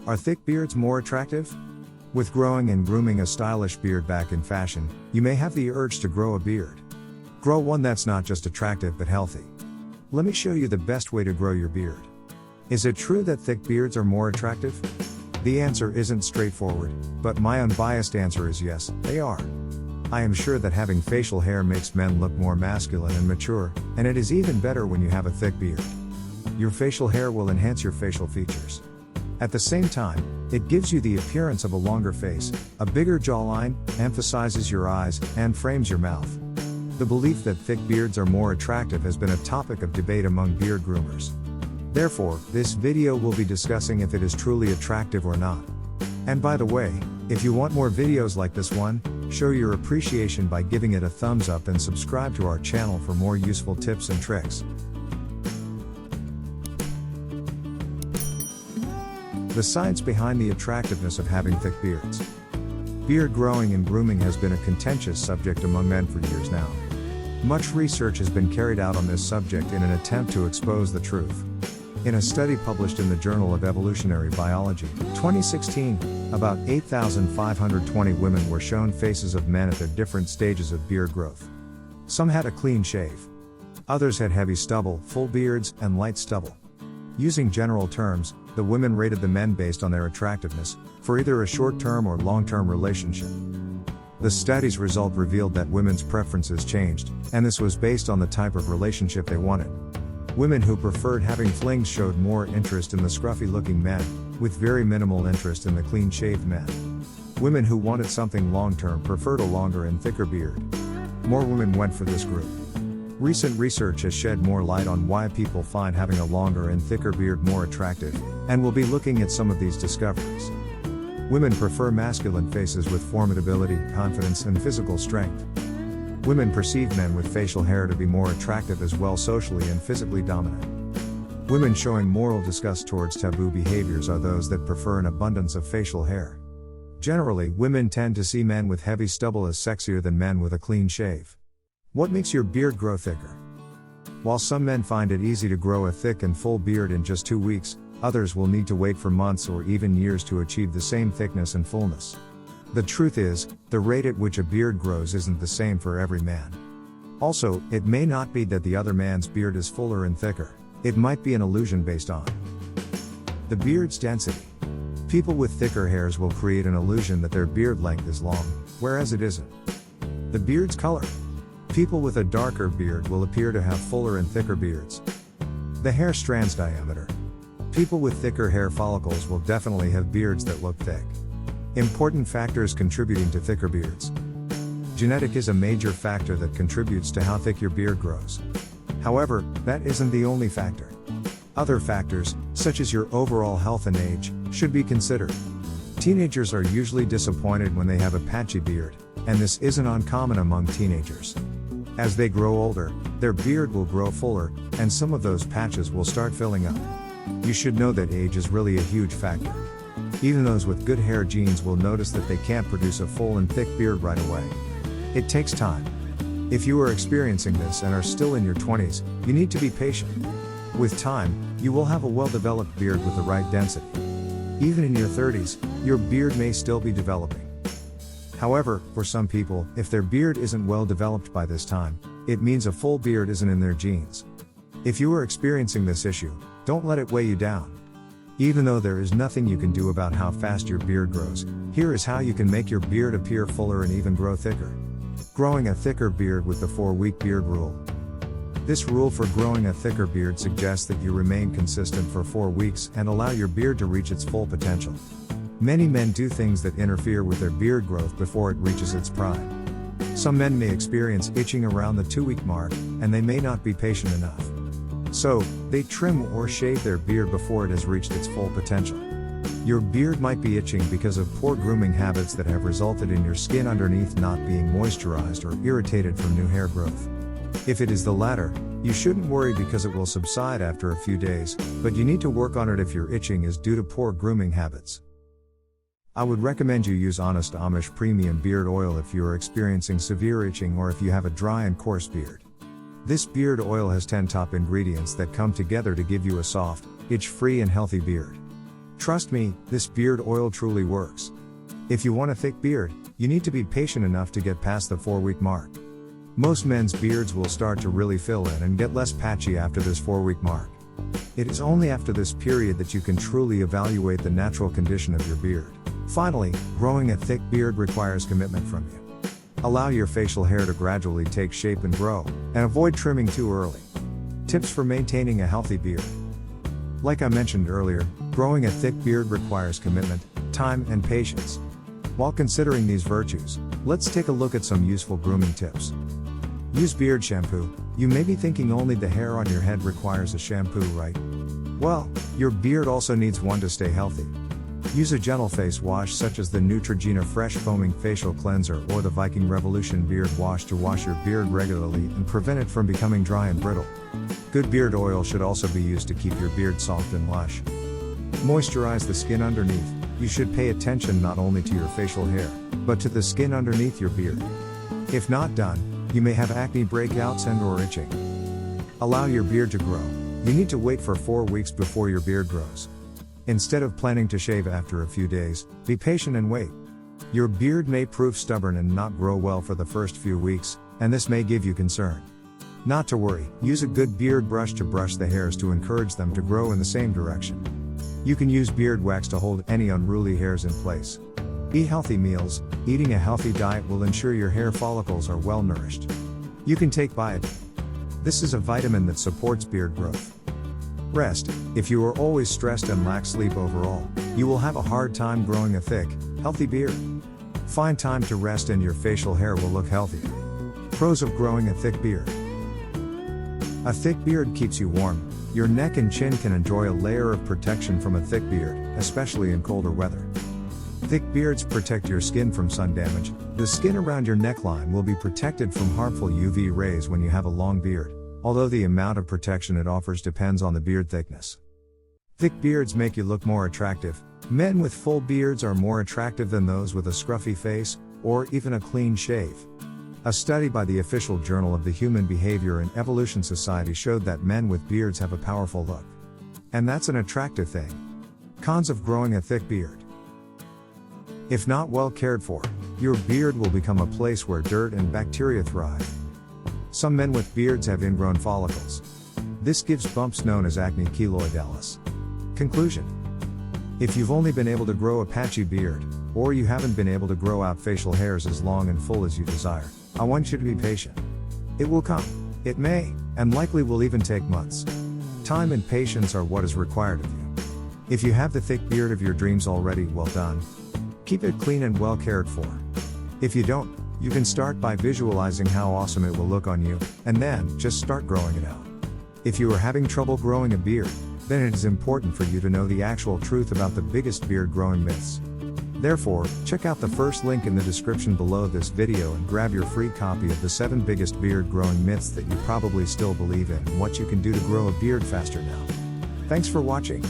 Are thick beards more attractive? With growing and grooming a stylish beard back in fashion, you may have the urge to grow a beard. Grow one that's not just attractive but healthy. Let me show you the best way to grow your beard. Is it true that thick beards are more attractive? The answer isn't straightforward, but my unbiased answer is yes, they are. I am sure that having facial hair makes men look more masculine and mature, and it is even better when you have a thick beard. Your facial hair will enhance your facial features. At the same time, it gives you the appearance of a longer face, a bigger jawline, emphasizes your eyes, and frames your mouth. The belief that thick beards are more attractive has been a topic of debate among beard groomers. Therefore, this video will be discussing if it is truly attractive or not. And by the way, if you want more videos like this one, show your appreciation by giving it a thumbs up and subscribe to our channel for more useful tips and tricks. The science behind the attractiveness of having thick beards. Beard growing and grooming has been a contentious subject among men for years now. Much research has been carried out on this subject in an attempt to expose the truth. In a study published in the Journal of Evolutionary Biology, 2016, about 8,520 women were shown faces of men at their different stages of beard growth. Some had a clean shave. Others had heavy stubble, full beards, and light stubble. Using general terms, the women rated the men based on their attractiveness, for either a short-term or long-term relationship. The study's result revealed that women's preferences changed, and this was based on the type of relationship they wanted. Women who preferred having flings showed more interest in the scruffy-looking men, with very minimal interest in the clean-shaved men. Women who wanted something long-term preferred a longer and thicker beard. More women went for this group. Recent research has shed more light on why people find having a longer and thicker beard more attractive, and we'll be looking at some of these discoveries. Women prefer masculine faces with formidability, confidence, and physical strength. Women perceive men with facial hair to be more attractive as well socially and physically dominant. Women showing moral disgust towards taboo behaviors are those that prefer an abundance of facial hair. Generally, women tend to see men with heavy stubble as sexier than men with a clean shave. What makes your beard grow thicker? While some men find it easy to grow a thick and full beard in just 2 weeks, others will need to wait for months or even years to achieve the same thickness and fullness. The truth is, the rate at which a beard grows isn't the same for every man. Also, it may not be that the other man's beard is fuller and thicker. It might be an illusion based on the beard's density. People with thicker hairs will create an illusion that their beard length is long, whereas it isn't. The beard's color. People with a darker beard will appear to have fuller and thicker beards. The hair strand's diameter. People with thicker hair follicles will definitely have beards that look thick. Important factors contributing to thicker beards. Genetic is a major factor that contributes to how thick your beard grows. However, that isn't the only factor. Other factors, such as your overall health and age, should be considered. Teenagers are usually disappointed when they have a patchy beard, and this isn't uncommon among teenagers. As they grow older, their beard will grow fuller, and some of those patches will start filling up. You should know that age is really a huge factor. Even those with good hair genes will notice that they can't produce a full and thick beard right away. It takes time. If you are experiencing this and are still in your 20s, you need to be patient. With time, you will have a well-developed beard with the right density. Even in your 30s, your beard may still be developing. However, for some people, if their beard isn't well developed by this time, it means a full beard isn't in their genes. If you are experiencing this issue, don't let it weigh you down. Even though there is nothing you can do about how fast your beard grows, here is how you can make your beard appear fuller and even grow thicker. Growing a thicker beard with the 4-week beard rule. This rule for growing a thicker beard suggests that you remain consistent for 4 weeks and allow your beard to reach its full potential. Many men do things that interfere with their beard growth before it reaches its prime. Some men may experience itching around the 2-week mark, and they may not be patient enough. So, they trim or shave their beard before it has reached its full potential. Your beard might be itching because of poor grooming habits that have resulted in your skin underneath not being moisturized or irritated from new hair growth. If it is the latter, you shouldn't worry because it will subside after a few days, but you need to work on it if your itching is due to poor grooming habits. I would recommend you use Honest Amish Premium Beard Oil if you are experiencing severe itching or if you have a dry and coarse beard. This beard oil has 10 top ingredients that come together to give you a soft, itch-free and healthy beard. Trust me, this beard oil truly works. If you want a thick beard, you need to be patient enough to get past the 4-week mark. Most men's beards will start to really fill in and get less patchy after this 4-week mark. It is only after this period that you can truly evaluate the natural condition of your beard. Finally, growing a thick beard requires commitment from you. Allow your facial hair to gradually take shape and grow, and avoid trimming too early. Tips for maintaining a healthy beard. Like I mentioned earlier, growing a thick beard requires commitment, time, and patience. While considering these virtues, let's take a look at some useful grooming tips. Use beard shampoo. You may be thinking only the hair on your head requires a shampoo, right? Well, your beard also needs one to stay healthy. Use a gentle face wash such as the Neutrogena Fresh Foaming Facial Cleanser or the Viking Revolution Beard Wash to wash your beard regularly and prevent it from becoming dry and brittle. Good beard oil should also be used to keep your beard soft and lush. Moisturize the skin underneath. You should pay attention not only to your facial hair, but to the skin underneath your beard. If not done, you may have acne breakouts and/or itching. Allow your beard to grow. You need to wait for 4 weeks before your beard grows. Instead of planning to shave after a few days, be patient and wait. Your beard may prove stubborn and not grow well for the first few weeks, and this may give you concern. Not to worry, use a good beard brush to brush the hairs to encourage them to grow in the same direction. You can use beard wax to hold any unruly hairs in place. Eat healthy meals. Eating a healthy diet will ensure your hair follicles are well nourished. You can take biotin. This is a vitamin that supports beard growth. Rest. If you are always stressed and lack sleep overall, you will have a hard time growing a thick, healthy beard. Find time to rest and your facial hair will look healthier. Pros of growing a thick beard. A thick beard keeps you warm. Your neck and chin can enjoy a layer of protection from a thick beard, especially in colder weather. Thick beards protect your skin from sun damage. The skin around your neckline will be protected from harmful UV rays when you have a long beard, although the amount of protection it offers depends on the beard thickness. Thick beards make you look more attractive. Men with full beards are more attractive than those with a scruffy face, or even a clean shave. A study by the official Journal of the Human Behavior and Evolution Society showed that men with beards have a powerful look. And that's an attractive thing. Cons of growing a thick beard. If not well cared for, your beard will become a place where dirt and bacteria thrive. Some men with beards have ingrown follicles. This gives bumps known as acne keloidalis. Conclusion. If you've only been able to grow a patchy beard, or you haven't been able to grow out facial hairs as long and full as you desire, I want you to be patient. It will come. It may, and likely will even take months. Time and patience are what is required of you. If you have the thick beard of your dreams already, well done. Keep it clean and well cared for. If you don't, you can start by visualizing how awesome it will look on you, and then, just start growing it out. If you are having trouble growing a beard, then it is important for you to know the actual truth about the biggest beard growing myths. Therefore, check out the first link in the description below this video and grab your free copy of the 7 biggest beard growing myths that you probably still believe in and what you can do to grow a beard faster now. Thanks for watching.